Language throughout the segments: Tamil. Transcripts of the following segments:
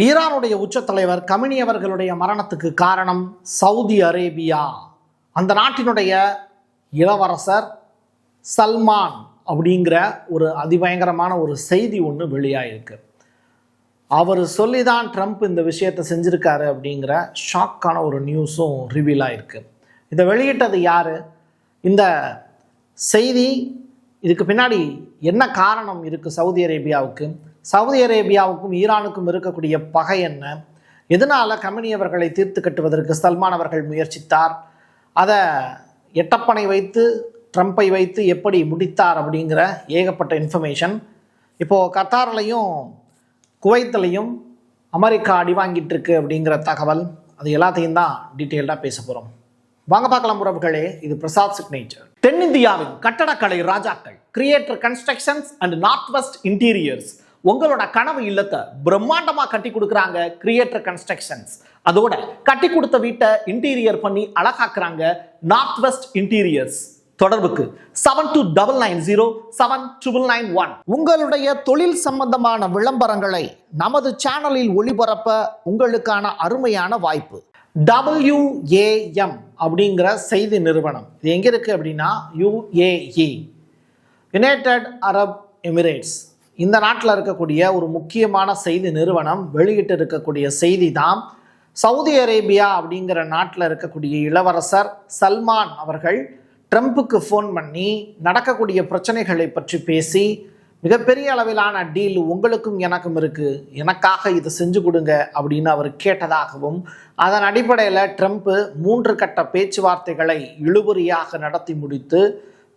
ஈரானுடைய உச்ச தலைவர் கமினி அவர்களுடைய மரணத்துக்கு காரணம் சவுதி அரேபியா. அந்த நாட்டினுடைய இளவரசர் சல்மான் அப்படிங்கிற ஒரு அதிபயங்கரமான ஒரு செய்தி ஒன்று வெளியாயிருக்கு. அவர் சொல்லி தான் ட்ரம்ப் இந்த விஷயத்தை செஞ்சுருக்காரு அப்படிங்கிற ஷாக்கான ஒரு நியூஸும் ரிவீல் ஆயிருக்கு. இதை வெளியிட்டது யார்? இந்த செய்தி இதுக்கு பின்னாடி என்ன காரணம் இருக்குது? சவுதி அரேபியாவுக்கும் ஈரானுக்கும் இருக்கக்கூடிய பகை என்ன? எதனால் கமினி அவர்களை தீர்த்து கட்டுவதற்கு சல்மான் அவர்கள் முயற்சித்தார்? அதை எட்டப்பனை வைத்து ட்ரம்ப்பை வைத்து எப்படி முடித்தார் அப்படிங்கிற ஏகப்பட்ட இன்ஃபர்மேஷன். இப்போது கத்தார்லையும் குவைத்திலையும் அமெரிக்கா அடி வாங்கிட்டு இருக்கு அப்படிங்கிற தகவல், அது எல்லாத்தையும் தான் டீட்டெயில்டாக பேச போகிறோம். வாங்க பார்க்கலாம் உறவுகளே. இது பிரசாத் சிக்னேச்சர். தென்னிந்தியாவின் கட்டடக்கலை ராஜாக்கள் creator constructions and north west interiors உங்களோட கனவு இல்லத்தை பிரம்மாண்டமா கட்டி கொடுக்குறாங்க கிரியேட்டர் கன்ஸ்ட்ரக்ஷன்ஸ். அதோட கட்டி கொடுத்த வீட்டை இன்டீரியர் பண்ணி அழகாக்குறாங்க நார்த் வெஸ்ட் இன்டீரியர்ஸ். தொடர்புக்கு 72907991. உங்களுடைய தொழில் சம்பந்தமான விளம்பரங்களை நமது சேனலில் ஒளிபரப்ப உங்களுக்கான அருமையான வாய்ப்பு. WAM அப்படிங்கிற செய்தி நிறுவனம், இது எங்க இருக்கு அப்படின்னா UAE, யுனைடெட் அரப் எமிரேட்ஸ். இந்த நாட்டில் இருக்கக்கூடிய ஒரு முக்கியமான செய்தி நிறுவனம் வெளியிட்டு இருக்கக்கூடிய செய்தி தான், சவுதி அரேபியா அப்படிங்கிற நாட்டில் இருக்கக்கூடிய இளவரசர் சல்மான் அவர்கள் ட்ரம்ப்புக்கு ஃபோன் பண்ணி நடக்கக்கூடிய பிரச்சனைகளை பற்றி பேசி, மிகப்பெரிய அளவிலான டீல் உங்களுக்கும் எனக்கும் இருக்குது, எனக்காக இதை செஞ்சு கொடுங்க அப்படின்னு அவர் கேட்டதாகவும், அதன் அடிப்படையில் ட்ரம்ப்பு 3 கட்ட பேச்சுவார்த்தைகளை இழுபறியாக நடத்தி முடித்து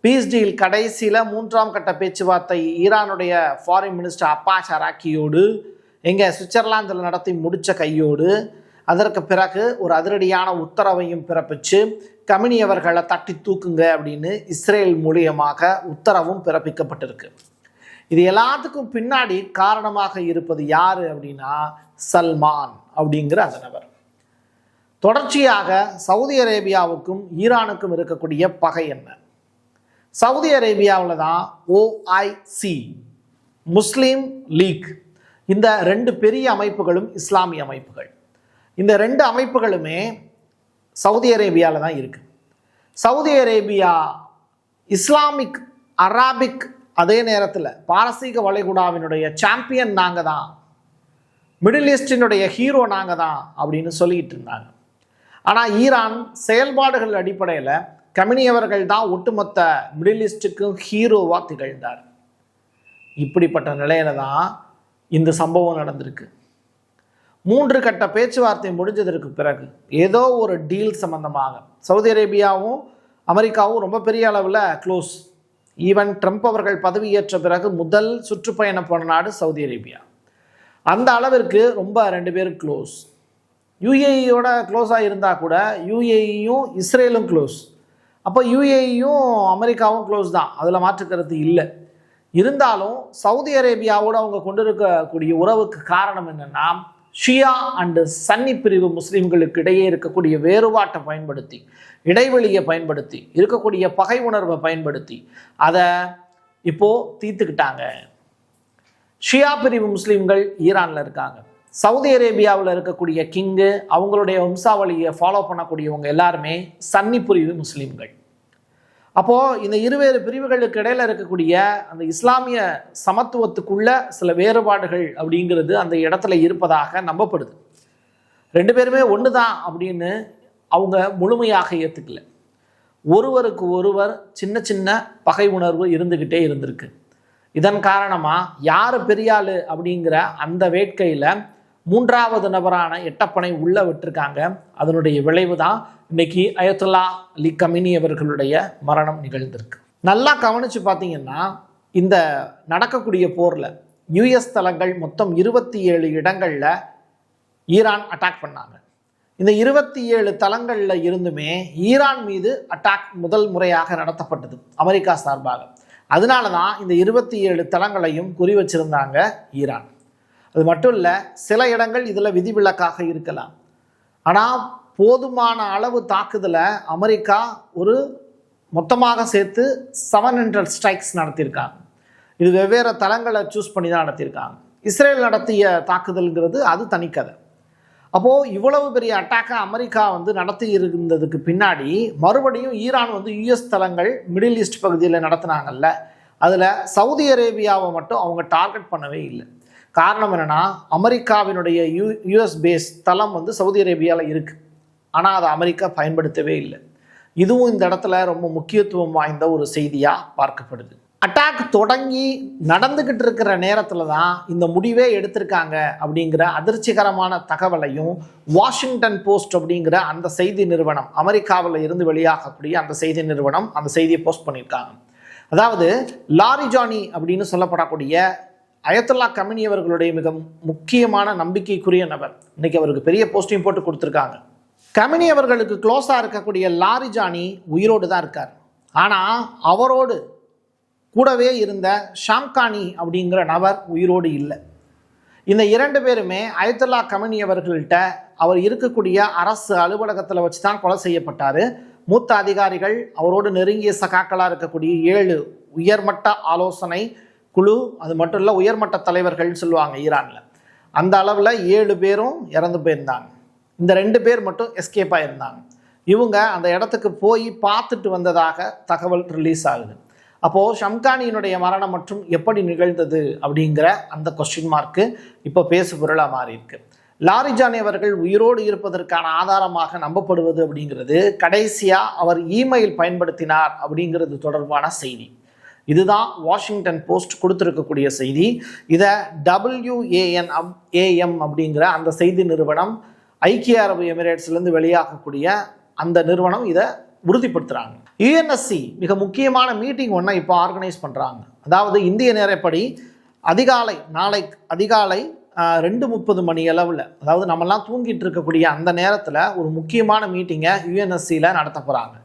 பீஸ் டீல் கடைசியில் 3ஆம் கட்ட பேச்சுவார்த்தை ஈரானுடைய ஃபாரின் மினிஸ்டர் அப்பாஸ் அராக்கியோடு எங்கே சுவிட்சர்லாந்தில் நடத்தி முடித்த கையோடு, அதற்கு பிறகு ஒரு அதிரடியான உத்தரவையும் பிறப்பிச்சு கமினி அவர்களை தட்டி தூக்குங்க அப்படின்னு இஸ்ரேல் மூலியமாக உத்தரவும் பிறப்பிக்கப்பட்டிருக்கு. இது எல்லாத்துக்கும் பின்னாடி காரணமாக இருப்பது யார் அப்படின்னா சல்மான் அப்படிங்கிற அந்த நபர். தொடர்ச்சியாக சவுதி அரேபியாவுக்கும் ஈரானுக்கும் இருக்கக்கூடிய பகை என்ன? சவுதி அரேபியாவில் தான் OIC, முஸ்லீம் லீக், இந்த 2 பெரிய அமைப்புகளும் இஸ்லாமிய அமைப்புகள். இந்த 2 அமைப்புகளுமே சவுதி அரேபியாவில் தான் இருக்குது. சவுதி அரேபியா இஸ்லாமிக், அராபிக், அதே நேரத்தில் பாரசீக வளைகுடாவினுடைய சாம்பியன் நாங்கள் தான், மிடில் ஈஸ்டினுடைய ஹீரோ நாங்கள் தான் அப்படின்னு சொல்லிக்கிட்டு இருந்தாங்க. ஆனால் ஈரான் செயல்பாடுகள் அடிப்படையில் கமினி அவர்கள் தான் ஒட்டுமொத்த மிடில் ஈஸ்டுக்கும் ஹீரோவாக திகழ்ந்தார். இப்படிப்பட்ட நிலையில தான் இந்த சம்பவம் நடந்திருக்கு. 3 கட்ட பேச்சுவார்த்தை முடிஞ்சதற்கு பிறகு ஏதோ ஒரு டீல் சம்பந்தமாக சவுதி அரேபியாவும் அமெரிக்காவும் ரொம்ப பெரிய அளவில் க்ளோஸ். ஈவன் ட்ரம்ப் அவர்கள் பதவியேற்ற பிறகு முதல் சுற்றுப்பயணம் போன நாடு சவுதி அரேபியா. அந்த அளவிற்கு ரொம்ப 2 பேரும் க்ளோஸ். UAEயோட க்ளோஸாக இருந்தால் கூட UAEயும் இஸ்ரேலும் க்ளோஸ். அப்போ UAEயும் அமெரிக்காவும் க்ளோஸ் தான், அதில் மாற்றுக்கிறது இல்லை. இருந்தாலும் சவுதி அரேபியாவோடு அவங்க கொண்டிருக்கக்கூடிய உறவுக்கு காரணம் என்னென்னா, ஷியா அண்டு சன்னி பிரிவு முஸ்லீம்களுக்கு இடையே இருக்கக்கூடிய வேறுபாட்டை பயன்படுத்தி, இடைவெளியை பயன்படுத்தி, இருக்கக்கூடிய பகை உணர்வை பயன்படுத்தி அதை இப்போது தீர்த்துக்கிட்டாங்க. ஷியா பிரிவு முஸ்லீம்கள் ஈரானில் இருக்காங்க. சவுதி அரேபியாவில் இருக்கக்கூடிய கிங்கு, அவங்களுடைய வம்சாவளியை ஃபாலோ பண்ணக்கூடியவங்க எல்லாருமே சன்னி பிரிவு முஸ்லீம்கள். அப்போது இந்த இருவேறு பிரிவுகளுக்கு இடையில் இருக்கக்கூடிய அந்த இஸ்லாமிய சமத்துவத்துக்குள்ள சில வேறுபாடுகள் அப்படிங்கிறது அந்த இடத்துல இருப்பதாக நம்பப்படுது. 2 பேருமே ஒன்று தான் அப்படின்னு அவங்க முழுமையாக ஏற்றுக்கல. ஒருவருக்கு ஒருவர் சின்ன சின்ன பகை உணர்வு இருந்துக்கிட்டே இருந்திருக்கு. இதன் காரணமாக யார் பெரியாள் அப்படிங்கிற அந்த வேட்கையில் 3வது நபரான எட்டப்பனை உள்ள விட்டுருக்காங்க. அதனுடைய விளைவு தான் இன்னைக்கு அயத்துல்லா அலி கமினி அவர்களுடைய மரணம் நிகழ்ந்திருக்கு. நல்லா கவனித்து பார்த்தீங்கன்னா, இந்த நடக்கக்கூடிய போரில் US தளங்கள் மொத்தம் 27 இடங்களில் ஈரான் அட்டாக் பண்ணாங்க. இந்த 27 தளங்களில் இருந்துமே ஈரான் மீது அட்டாக் முதல் முறையாக நடத்தப்பட்டது அமெரிக்கா சார்பாக. அதனால தான் இந்த 27 தளங்களையும் குறி வச்சிருந்தாங்க ஈரான். அது மட்டும் இல்லை, சில இடங்கள் இதில் விதிவிலக்காக இருக்கலாம். ஆனால் போதுமான அளவு தாக்குதலை அமெரிக்கா ஒரு மொத்தமாக சேர்த்து 700 ஸ்ட்ரைக்ஸ் நடத்தியிருக்காங்க. இது வெவ்வேறு தளங்களை சூஸ் பண்ணி தான் நடத்தியிருக்காங்க. இஸ்ரேல் நடத்திய தாக்குதல்ங்கிறது அது தனிக்கதை. அப்போது இவ்வளவு பெரிய அட்டாக்கை அமெரிக்கா நடத்தி இருந்ததுக்கு பின்னாடி மறுபடியும் ஈரான் யுஎஸ் தளங்கள் மிடில் ஈஸ்ட் பகுதியில் நடத்தினாங்கல்ல, அதில் சவுதி அரேபியாவை மட்டும் அவங்க டார்கெட் பண்ணவே இல்லை. காரணம் என்னென்னா, அமெரிக்காவினுடைய யுஎஸ் பேஸ் தளம் சவுதி அரேபியாவில் இருக்குது, ஆனால் அதை அமெரிக்கா பயன்படுத்தவே இல்லை. இதுவும் இந்த இடத்துல ரொம்ப முக்கியத்துவம் வாய்ந்த ஒரு செய்தியாக பார்க்கப்படுது. அட்டாக் தொடங்கி நடந்துக்கிட்டு இருக்கிற நேரத்தில் தான் இந்த முடிவே எடுத்திருக்காங்க அப்படிங்கிற அதிர்ச்சிகரமான தகவலையும் வாஷிங்டன் போஸ்ட் அப்படிங்கிற அந்த செய்தி நிறுவனம், அமெரிக்காவில் இருந்து வெளியாகக்கூடிய அந்த செய்தி நிறுவனம் அந்த செய்தியை போஸ்ட் பண்ணியிருக்காங்க. அதாவது லாரிஜானி அப்படின்னு சொல்லப்படக்கூடிய அயத்துல்லா கமினி அவர்களுடைய மிக முக்கியமான நம்பிக்கைக்குரிய நபர், இன்னைக்கு அவருக்கு பெரிய போஸ்டையும் போட்டு கொடுத்துருக்காங்க. கமினி அவர்களுக்கு க்ளோஸாக இருக்கக்கூடிய லாரிஜானி உயிரோடு தான் இருக்கார். ஆனால் அவரோடு கூடவே இருந்த ஷாம்கானி அப்படிங்கிற நபர் உயிரோடு இல்லை. இந்த 2 பேருமே அயத்துல்லா கமினி அவர்கள்ட்ட அவர் இருக்கக்கூடிய அரசு அலுவலகத்தில் வச்சு தான் கொலை செய்யப்பட்டார். மூத்த அதிகாரிகள், அவரோடு நெருங்கிய சகாக்களாக இருக்கக்கூடிய 7 உயர்மட்ட ஆலோசனை குழு, அது மட்டும் இல்லை உயர்மட்ட தலைவர்கள்னு சொல்லுவாங்க ஈரானில், அந்த அளவில் 7 பேரும் இறந்து போயிருந்தாங்க. இந்த 2 பேர் மட்டும் எஸ்கேப் ஆகியிருந்தாங்க. இவங்க அந்த இடத்துக்கு போய் பார்த்துட்டு வந்ததாக தகவல் ரிலீஸ் ஆகுது. அப்போது ஷம்கானியினுடைய மரணம் மற்றும் எப்படி நிகழ்ந்தது அப்படிங்கிற அந்த கொஸ்டின் மார்க்கு இப்போ பேசு பொருளாக மாறி இருக்கு. லாரிஜானி அவர்கள் உயிரோடு இருப்பதற்கான ஆதாரமாக நம்பப்படுவது அப்படிங்கிறது கடைசியாக அவர் இமெயில் பயன்படுத்தினார் அப்படிங்கிறது தொடர்பான செய்தி. இதுதான் வாஷிங்டன் போஸ்ட் கொடுத்துருக்கக்கூடிய செய்தி. இதை WANAM அப்படிங்கிற அந்த செய்தி நிறுவனம், ஐக்கிய அரபு எமிரேட்ஸ்லேருந்து வெளியாகக்கூடிய அந்த நிறுவனம் இதை உறுதிப்படுத்துகிறாங்க. UNSC மிக முக்கியமான மீட்டிங் ஒன்றை இப்போ ஆர்கனைஸ் பண்ணுறாங்க. அதாவது இந்திய நேரப்படி நாளை அதிகாலை 2:30 மணி அளவில், அதாவது நம்மலாம் தூங்கிட்டு இருக்கக்கூடிய அந்த நேரத்தில் ஒரு முக்கியமான மீட்டிங்கை UNSCயில் நடத்த போகிறாங்க.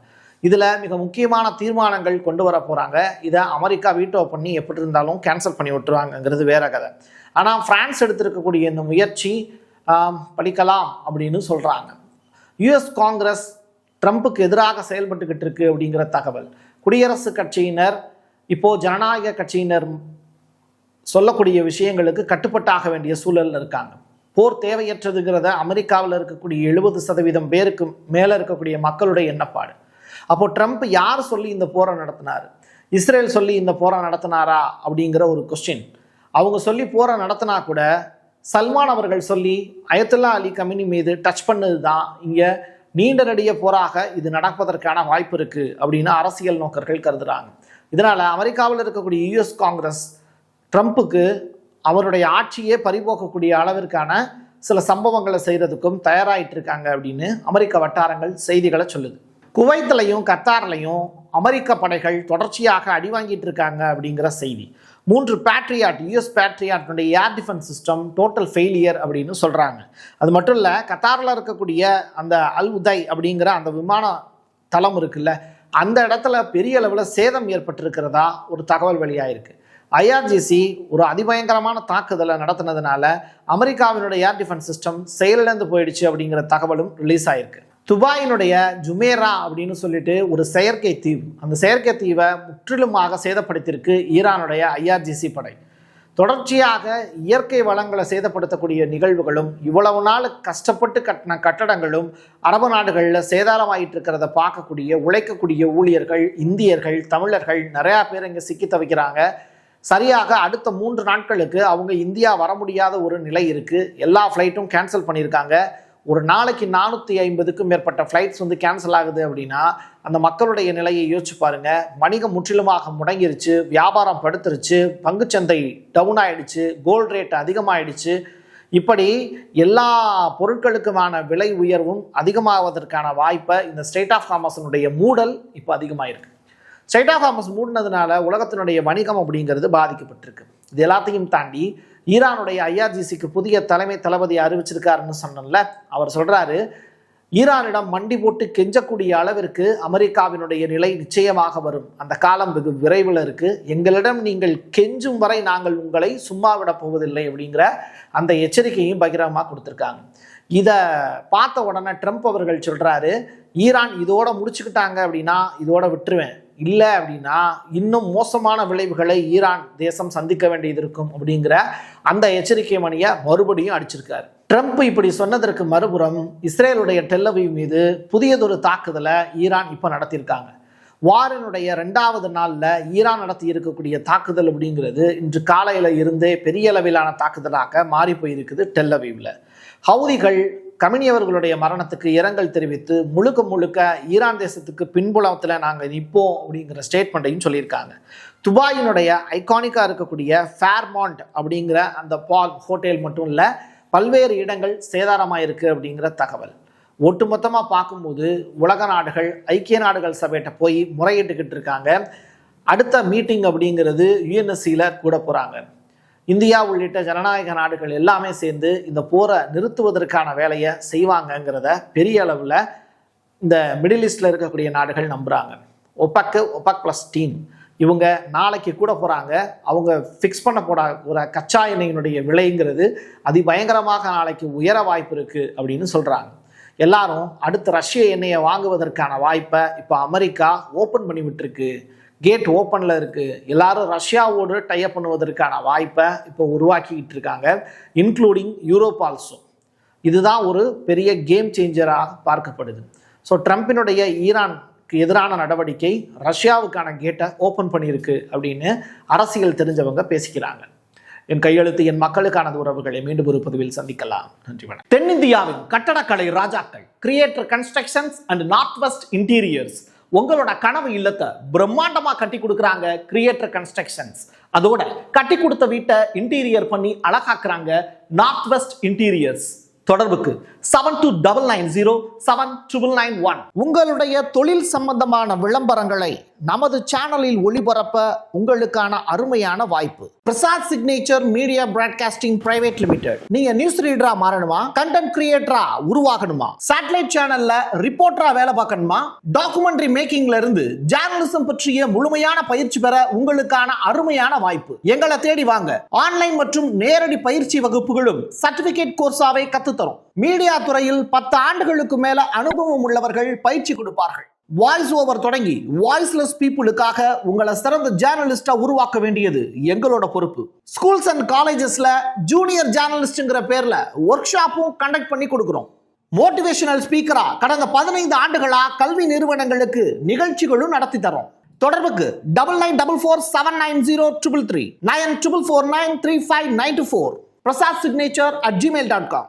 இதில் மிக முக்கியமான தீர்மானங்கள் கொண்டு வர போகிறாங்க. இதை அமெரிக்கா வீட்டோ பண்ணி எப்படி இருந்தாலும் கேன்சல் பண்ணி விட்டுருவாங்கங்கிறது வேற கதை. ஆனால் பிரான்ஸ் எடுத்திருக்கக்கூடிய இந்த முயற்சி படிக்கலாம் அப்படின்னு சொல்கிறாங்க. US காங்கிரஸ் ட்ரம்ப்புக்கு எதிராக செயல்பட்டுக்கிட்டு இருக்கு அப்படிங்கிற தகவல். குடியரசுக் கட்சியினர் இப்போது ஜனநாயக கட்சியினர் சொல்லக்கூடிய விஷயங்களுக்கு கட்டுப்பட்டாக வேண்டிய சூழலில் இருக்காங்க. போர் தேவையற்றதுங்கிறத அமெரிக்காவில் இருக்கக்கூடிய 70% பேருக்கு மேலே இருக்கக்கூடிய மக்களுடைய எண்ணப்பாடு. அப்போது ட்ரம்ப் யார் சொல்லி இந்த போரை நடத்தினார்? இஸ்ரேல் சொல்லி இந்த போரை நடத்தினாரா அப்படிங்கிற ஒரு கொஸ்டின். அவங்க சொல்லி போரை நடத்தினா கூட சல்மான் அவர்கள் சொல்லி அயத்துல்லா அலி கமினி மீது டச் பண்ணது தான் இங்கே நீண்ட நெடிய போராக இது நடப்பதற்கான வாய்ப்பு இருக்குது அப்படின்னு அரசியல் நோக்கர்கள் கருதுகிறாங்க. இதனால் அமெரிக்காவில் இருக்கக்கூடிய US காங்கிரஸ் ட்ரம்ப்புக்கு அவருடைய ஆட்சியே பறிபோக்கக்கூடிய அளவிற்கான சில சம்பவங்களை செய்கிறதுக்கும் தயாராகிட்டு இருக்காங்க அப்படின்னு அமெரிக்க வட்டாரங்கள் செய்திகளை சொல்லுது. குவைத்திலையும் கத்தார்லையும் அமெரிக்க படைகள் தொடர்ச்சியாக அடி வாங்கிட்டு இருக்காங்க அப்படிங்கிற செய்தி. 3 பேட்ரியாட் US பேட்ரியாட்னுடைய air defence system total failure அப்படின்னு சொல்கிறாங்க. அது மட்டும் இல்லை, கத்தாரில் இருக்கக்கூடிய அந்த அல் உதை அப்படிங்கிற அந்த விமான தளம் இருக்குல்ல, அந்த இடத்துல பெரிய அளவில் சேதம் ஏற்பட்டிருக்கிறதா ஒரு தகவல் வெளியாயிருக்கு. IRGC ஒரு அதிபயங்கரமான தாக்குதலை நடத்தினதுனால அமெரிக்காவினுடைய ஏர் டிஃபென்ஸ் சிஸ்டம் செயலிழந்து போயிடுச்சு அப்படிங்கிற தகவலும் ரிலீஸ் ஆயிருக்கு. துபாயினுடைய ஜுமேரா அப்படின்னு சொல்லிட்டு ஒரு செயற்கை தீவு, அந்த செயற்கை தீவை முற்றிலுமாக சேதப்படுத்தியிருக்கு ஈரானுடைய IRGC படை. தொடர்ச்சியாக இயற்கை வளங்களை சேதப்படுத்தக்கூடிய நிகழ்வுகளும் இவ்வளவு நாள் கஷ்டப்பட்டு கட்டின கட்டடங்களும் அரபு நாடுகளில் சேதாரமாயிட்டு இருக்கிறத பார்க்கக்கூடிய உழைக்கக்கூடிய ஊழியர்கள், இந்தியர்கள், தமிழர்கள் நிறையா பேர் இங்கே சிக்கி தவிக்கிறாங்க. சரியாக அடுத்த 3 நாட்களுக்கு அவங்க இந்தியா வர முடியாத ஒரு நிலை இருக்குது. எல்லா ஃப்ளைட்டும் கேன்சல் பண்ணியிருக்காங்க. ஒரு நாளைக்கு 450க்கும் மேற்பட்ட ஃப்ளைட்ஸ் கேன்சல் ஆகுது அப்படின்னா அந்த மக்களுடைய நிலையை யோசிச்சு பாருங்க. வணிகம் முற்றிலுமாக முடங்கிருச்சு, வியாபாரம் படுத்துருச்சு, பங்குச்சந்தை டவுன் ஆயிடுச்சு, கோல்டு ரேட் அதிகமாகிடுச்சு. இப்படி எல்லா பொருட்களுக்குமான விலை உயர்வும் அதிகமாவதற்கான வாய்ப்பை இந்த ஸ்ட்ரெய்ட் ஆஃப் ஹார்மஸினுடைய மூடல் இப்போ அதிகமாயிருக்கு. ஸ்ட்ரெய்ட் ஆஃப் ஹார்மஸ் மூடினதுனால உலகத்தினுடைய வணிகம் அப்படிங்கிறது பாதிக்கப்பட்டிருக்கு. இது எல்லாத்தையும் தாண்டி ஈரானுடைய IRGCக்கு புதிய தலைமை தளபதி அறிவிச்சிருக்காருன்னு சொன்னல, அவர் சொல்றாரு, ஈரானிடம் மண்டி போட்டு கெஞ்சக்கூடிய அளவிற்கு அமெரிக்காவினுடைய நிலை நிச்சயமாக வரும். அந்த காலம் வெகு விரைவில் இருக்கு. எங்களிடம் நீங்கள் கெஞ்சும் வரை நாங்கள் உங்களை சும்மா விட போவதில்லை அப்படிங்கிற அந்த எச்சரிக்கையும் பகிரங்கமாக கொடுத்துருக்காங்க. இதை பார்த்த உடனே ட்ரம்ப் அவர்கள் சொல்றாரு, ஈரான் இதோட முடிச்சுக்கிட்டாங்க அப்படின்னா இதோட விட்டுருவேன், இல்லை அப்படின்னா இன்னும் மோசமான விளைவுகளை ஈரான் தேசம் சந்திக்க வேண்டியது இருக்கும் அப்படிங்கிற அந்த எச்சரிக்கை மணியை மறுபடியும் அடிச்சிருக்காரு. ட்ரம்ப் இப்படி சொன்னதற்கு மறுபுறம் இஸ்ரேலுடைய டெல் அவீவ் மீது புதியதொரு தாக்குதலை ஈரான் இப்போ நடத்தியிருக்காங்க. வாரினுடைய 2வது நாளில் ஈரான் நடத்தி இருக்கக்கூடிய தாக்குதல் அப்படிங்கிறது இன்று காலையில் இருந்தே பெரிய அளவிலான தாக்குதலாக மாறி போயிருக்குது டெல் அவீவ்ல. ஹவுதிகள் கமினியவர்களுடைய மரணத்துக்கு இரங்கல் தெரிவித்து முழுக்க ஈரான் தேசத்துக்கு பின்புலத்தில் நாங்கள் நிற்போம் அப்படிங்கிற ஸ்டேட்மெண்ட்டையும் சொல்லியிருக்காங்க. துபாயினுடைய ஐகானிக்காக இருக்கக்கூடிய ஃபேர்மாண்ட் அப்படிங்கிற அந்த பால் ஹோட்டல் மட்டும் இல்லை, பல்வேறு இடங்கள் சேதாரமாக இருக்குது அப்படிங்கிற தகவல். ஒட்டுமொத்தமாக பார்க்கும்போது உலக நாடுகள் ஐக்கிய நாடுகள் சபையிட்ட போய் முறையிட்டுக்கிட்டு இருக்காங்க. அடுத்த மீட்டிங் அப்படிங்கிறது யுஎன்எஸ்சியில் கூட போகிறாங்க. இந்தியா உள்ளிட்ட ஜனநாயக நாடுகள் எல்லாமே சேர்ந்து இந்த போரை நிறுத்துவதற்கான வேலையை செய்வாங்கங்கிறத பெரிய அளவில் இந்த மிடில் ஈஸ்டில் இருக்கக்கூடிய நாடுகள் நம்புகிறாங்க. ஒபக் ப்ளஸ் டீம் இவங்க நாளைக்கு கூட போகிறாங்க. அவங்க ஃபிக்ஸ் பண்ண போகிற கச்சா எண்ணெயினுடைய விலைங்கிறது அதிபயங்கரமாக நாளைக்கு உயர வாய்ப்பு இருக்குது அப்படின்னு சொல்கிறாங்க. எல்லாரும் அடுத்து ரஷ்ய எண்ணெயை வாங்குவதற்கான வாய்ப்பை இப்போ அமெரிக்கா ஓப்பன் பண்ணி விட்டுருக்கு. கேட் ஓப்பனில் இருக்குது. எல்லாரும் ரஷ்யாவோடு டைப் பண்ணுவதற்கான வாய்ப்பை இப்போ உருவாக்கிக்கிட்டு இருக்காங்க, இன்க்ளூடிங் யூரோப் ஆல்சோ. இதுதான் ஒரு பெரிய கேம் சேஞ்சராக பார்க்கப்படுது. ஸோ ட்ரம்பினுடைய ஈரானுக்கு எதிரான நடவடிக்கை ரஷ்யாவுக்கான கேட்டை ஓப்பன் பண்ணியிருக்கு அப்படின்னு அரசியல் தெரிஞ்சவங்க பேசிக்கிறாங்க. என் கையெழுத்து என் மக்களுக்கானது உறவுகளை மீண்டும் ஒரு பதிவில் சந்திக்கலாம். நன்றி வணக்கம். தென்னிந்தியாவின் கட்டடக்கலை ராஜாக்கள் creator constructions and north west interiors உங்களோட கனவு இல்லத்தை பிரம்மாண்டமா கட்டி கொடுக்குறாங்க கிரியேட்டர் கன்ஸ்ட்ரக்ஷன்ஸ். அதோட கட்டி கொடுத்த வீட்டை இன்டீரியர் பண்ணி அழகாக்குறாங்க நார்த் வெஸ்ட் இன்டீரியர்ஸ். தொடர்புக்கு 7290799991. உங்களுடைய தொழில் சம்பந்தமான விளம்பரங்களை நமது சேனலில் ஒளிபரப்ப உங்களுக்கான அருமையான வாய்ப்பு. Prasad signature media broadcasting private limited. நீங்க நியூஸ் ரீடரா மாறணுமா, கண்டென்ட் கிரியேட்டரா உருவாகணுமா, சேட்டலைட் சேனல்ல ரிப்போர்ட்டரா வேலை பார்க்கணுமா, டாக்குமெண்ட்ரி மேக்கிங்ல இருந்து ஜேர்னலிசம் பற்றிய முழுமையான பயிற்சி பெற உங்களுக்கான அருமையான வாய்ப்பு. எங்களை தேடி வாங்க. ஆன்லைன் மற்றும் நேரடி பயிற்சி வகுப்புகளும் சர்டிபிகேட் கோர்ஸாவை கத்துத்தரும். மீடியா துறையில் 10 ஆண்டுகளுக்கு மேல அனுபவம் உள்ளவர்கள் பயிற்சி கொடுப்பார்கள். வாய்ஸ் ஓவர் தொடங்கி வாய்ஸ்லெஸ் பீப்புளுக்காக உங்களை சிறந்த ஜேர்னலிஸ்டா உருவாக்க வேண்டியது எங்களோட பொறுப்பு. ஸ்கூல்ஸ் அண்ட் காலேஜஸ்ல ஜூனியர் ஜேர்னலிஸ்ட்ங்கிற பேர்ல ஒர்க் ஷாப்பும் கண்டக்ட் பண்ணி கொடுக்கிறோம். மோட்டிவேஷனல் ஸ்பீக்கரா கடந்த 15 ஆண்டுகளா கல்வி நிறுவனங்களுக்கு நிகழ்ச்சிகளும் நடத்தி தரோம். தொடர்புக்கு 9944790333 94493594 prasad signature@gmail.com.